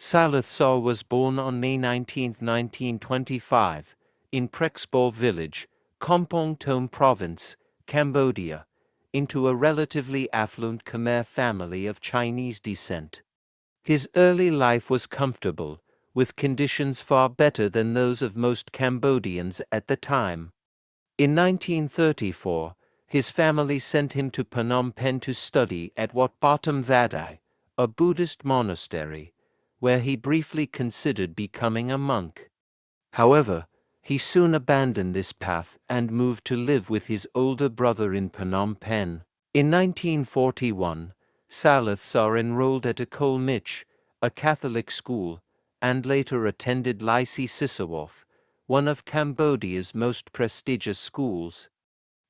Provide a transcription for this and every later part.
Salith Saw was born on May 19, 1925, in Prexbor village, Kampong Thom province, Cambodia, into a relatively affluent Khmer family of Chinese descent. His early life was comfortable, with conditions far better than those of most Cambodians at the time. In 1934, his family sent him to Phnom Penh to study at Wat Pathom Vadai, a Buddhist monastery, where he briefly considered becoming a monk. However, he soon abandoned this path and moved to live with his older brother in Phnom Penh. In 1941, Salith Saw enrolled at Ecole Mich, a Catholic school, and later attended Lycée Sisawoth, one of Cambodia's most prestigious schools.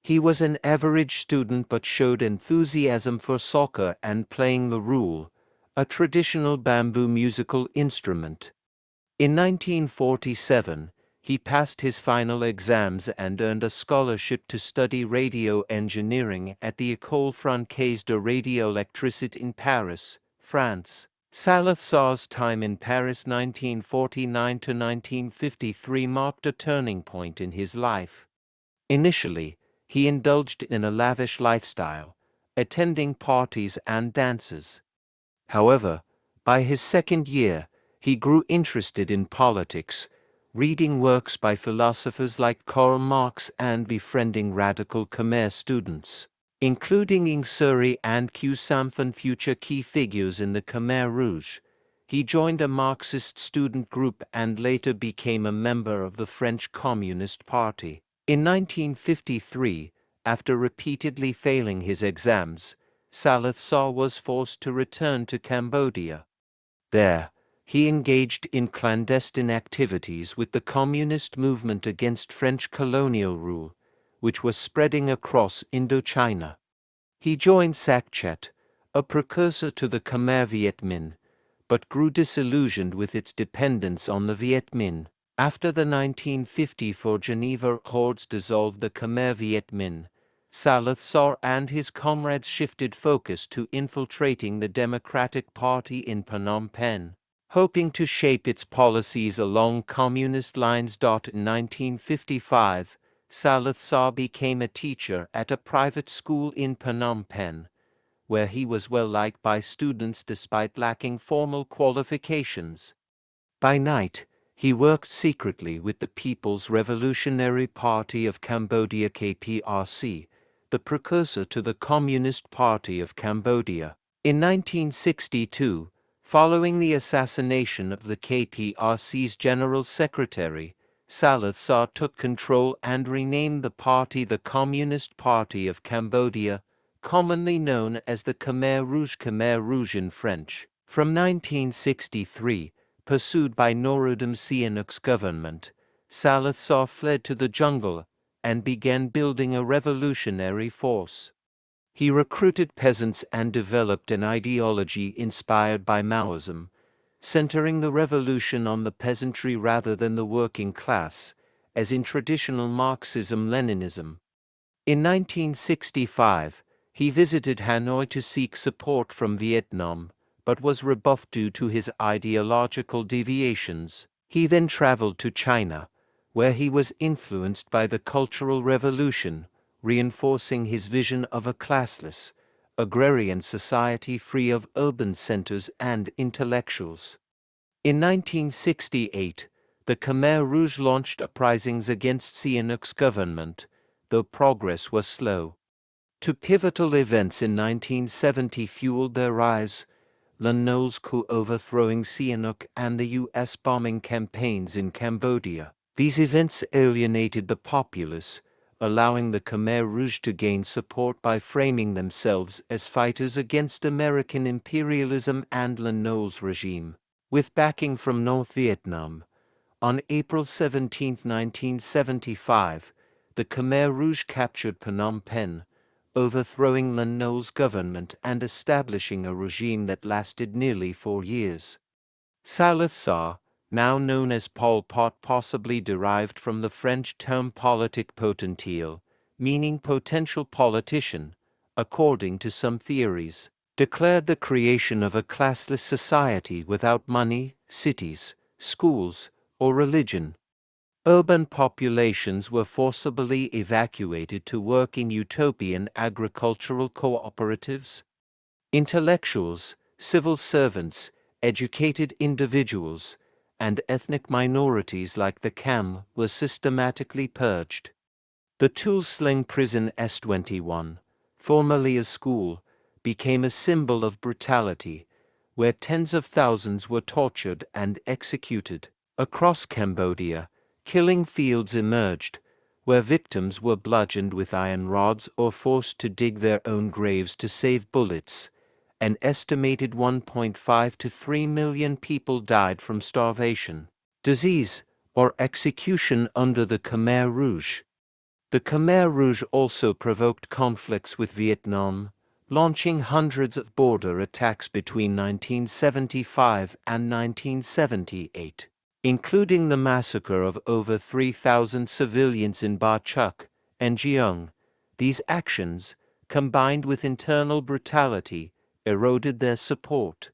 He was an average student but showed enthusiasm for soccer and playing the rul, a traditional bamboo musical instrument. In 1947, he passed his final exams and earned a scholarship to study radio engineering at the École Française de Radioélectricité in Paris, France. Salith Saw's time in Paris 1949 to 1953 marked a turning point in his life. Initially, he indulged in a lavish lifestyle, attending parties and dances. However, by his second year, he grew interested in politics, reading works by philosophers like Karl Marx and befriending radical Khmer students, including Ng Suri and Q Samphan, future key figures in the Khmer Rouge. He joined a Marxist student group and later became a member of the French Communist Party. In 1953, after repeatedly failing his exams, Salith Saw was forced to return to Cambodia. There, he engaged in clandestine activities with the communist movement against French colonial rule, which was spreading across Indochina. He joined Sakchet, a precursor to the Khmer Viet Minh, but grew disillusioned with its dependence on the Viet Minh. After the 1954 Geneva Accords dissolved the Khmer Viet Minh, Salith Saw and his comrades shifted focus to infiltrating the Democratic Party in Phnom Penh, hoping to shape its policies along communist lines. In 1955, Salith Saw became a teacher at a private school in Phnom Penh, where he was well liked by students despite lacking formal qualifications. By night, he worked secretly with the People's Revolutionary Party of Cambodia (KPRC), the precursor to the Communist Party of Cambodia. In 1962, following the assassination of the KPRC's General Secretary, Salith Saw took control and renamed the party the Communist Party of Cambodia, commonly known as the Khmer Rouge in French. From 1963, pursued by Norodom Sihanouk's government, Salith Saw fled to the jungle and began building a revolutionary force. He recruited peasants and developed an ideology inspired by Maoism, centering the revolution on the peasantry rather than the working class, as in traditional Marxism-Leninism. In 1965, he visited Hanoi to seek support from Vietnam, but was rebuffed due to his ideological deviations. He then traveled to China, where he was influenced by the Cultural Revolution, reinforcing his vision of a classless, agrarian society free of urban centers and intellectuals. In 1968, the Khmer Rouge launched uprisings against Sihanouk's government, though progress was slow. Two pivotal events in 1970 fueled their rise: Lon Nol's coup overthrowing Sihanouk and the U.S. bombing campaigns in Cambodia. These events alienated the populace, allowing the Khmer Rouge to gain support by framing themselves as fighters against American imperialism and Lon Nol's regime. With backing from North Vietnam, on April 17, 1975, the Khmer Rouge captured Phnom Penh, overthrowing Lon Nol's government and establishing a regime that lasted nearly 4 years. Salith Saw, now known as Pol Pot, possibly derived from the French term politique potentiel, meaning potential politician, according to some theories, declared the creation of a classless society without money, cities, schools, or religion. Urban populations were forcibly evacuated to work in utopian agricultural cooperatives. Intellectuals, civil servants, educated individuals, and ethnic minorities like the Khmer were systematically purged. The Tuol Sleng prison S21, formerly a school, became a symbol of brutality, where tens of thousands were tortured and executed. Across Cambodia, killing fields emerged, where victims were bludgeoned with iron rods or forced to dig their own graves to save bullets. An estimated 1.5 to 3 million people died from starvation, disease, or execution under the Khmer Rouge. The Khmer Rouge also provoked conflicts with Vietnam, launching hundreds of border attacks between 1975 and 1978, including the massacre of over 3,000 civilians in Ba Chuk and Jeong. These actions, combined with internal brutality, eroded their support.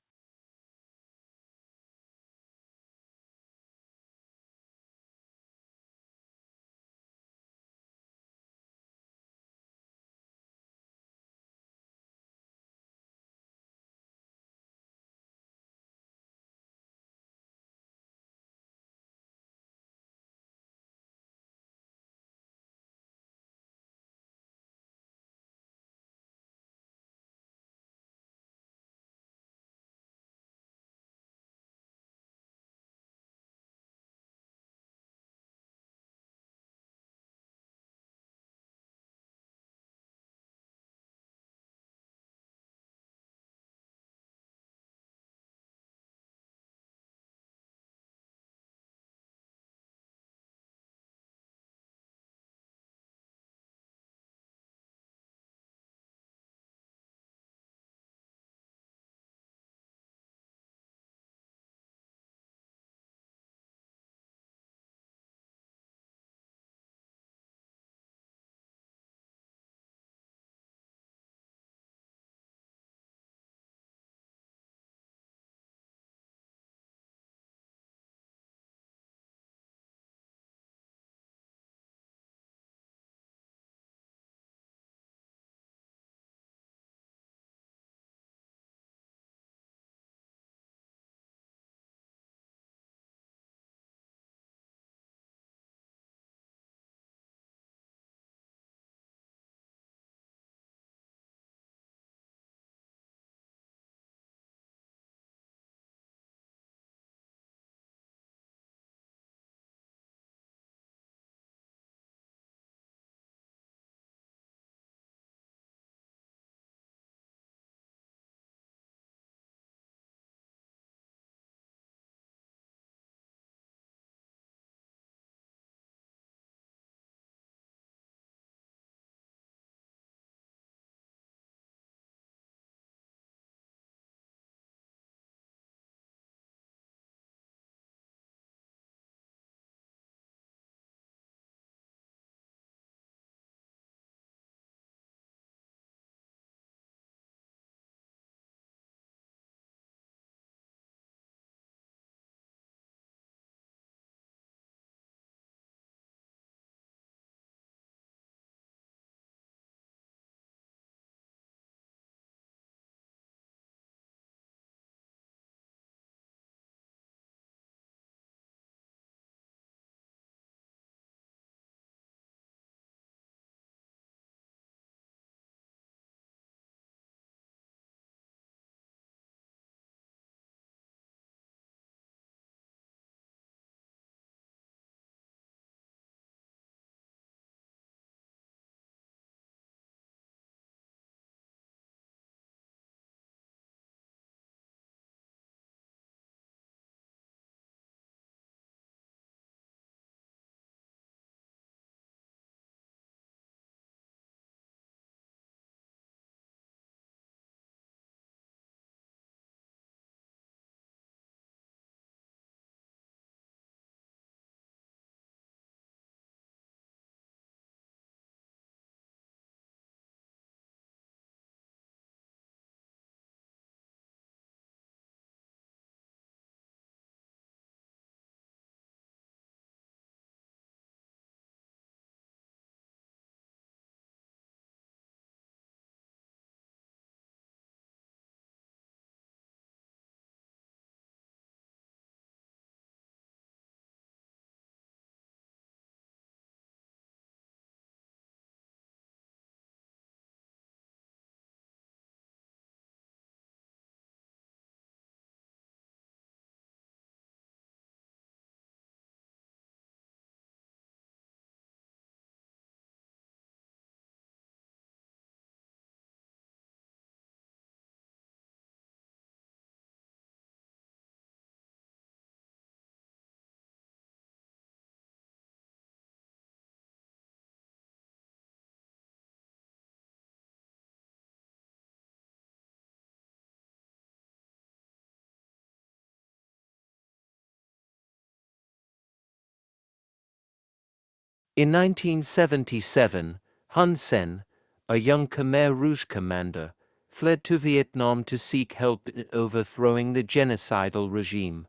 In 1977, Hun Sen, a young Khmer Rouge commander, fled to Vietnam to seek help in overthrowing the genocidal regime.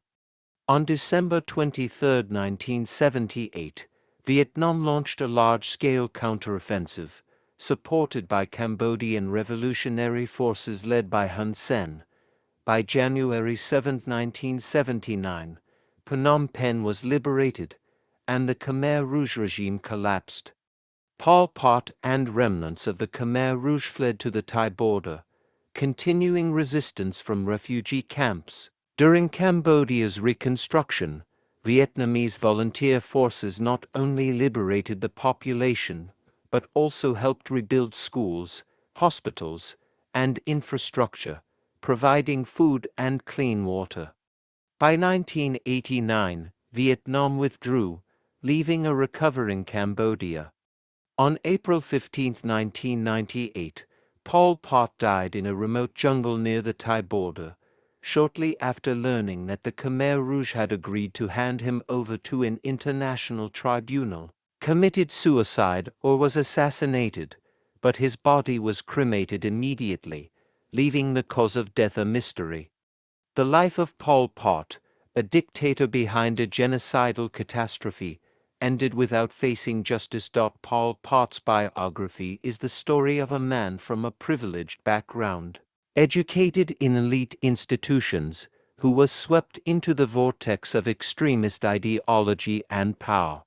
On December 23, 1978, Vietnam launched a large-scale counteroffensive, supported by Cambodian revolutionary forces led by Hun Sen. By January 7, 1979, Phnom Penh was liberated, and the Khmer Rouge regime collapsed. Pol Pot and remnants of the Khmer Rouge fled to the Thai border, continuing resistance from refugee camps. During Cambodia's reconstruction, Vietnamese volunteer forces not only liberated the population, but also helped rebuild schools, hospitals, and infrastructure, providing food and clean water. By 1989, Vietnam withdrew, leaving a recovering Cambodia. On April 15, 1998, Pol Pot died in a remote jungle near the Thai border, shortly after learning that the Khmer Rouge had agreed to hand him over to an international tribunal. Committed suicide or was assassinated, but his body was cremated immediately, leaving the cause of death a mystery. The life of Pol Pot, a dictator behind a genocidal catastrophe, ended without facing justice. Pol Pot's biography is the story of a man from a privileged background, educated in elite institutions, who was swept into the vortex of extremist ideology and power.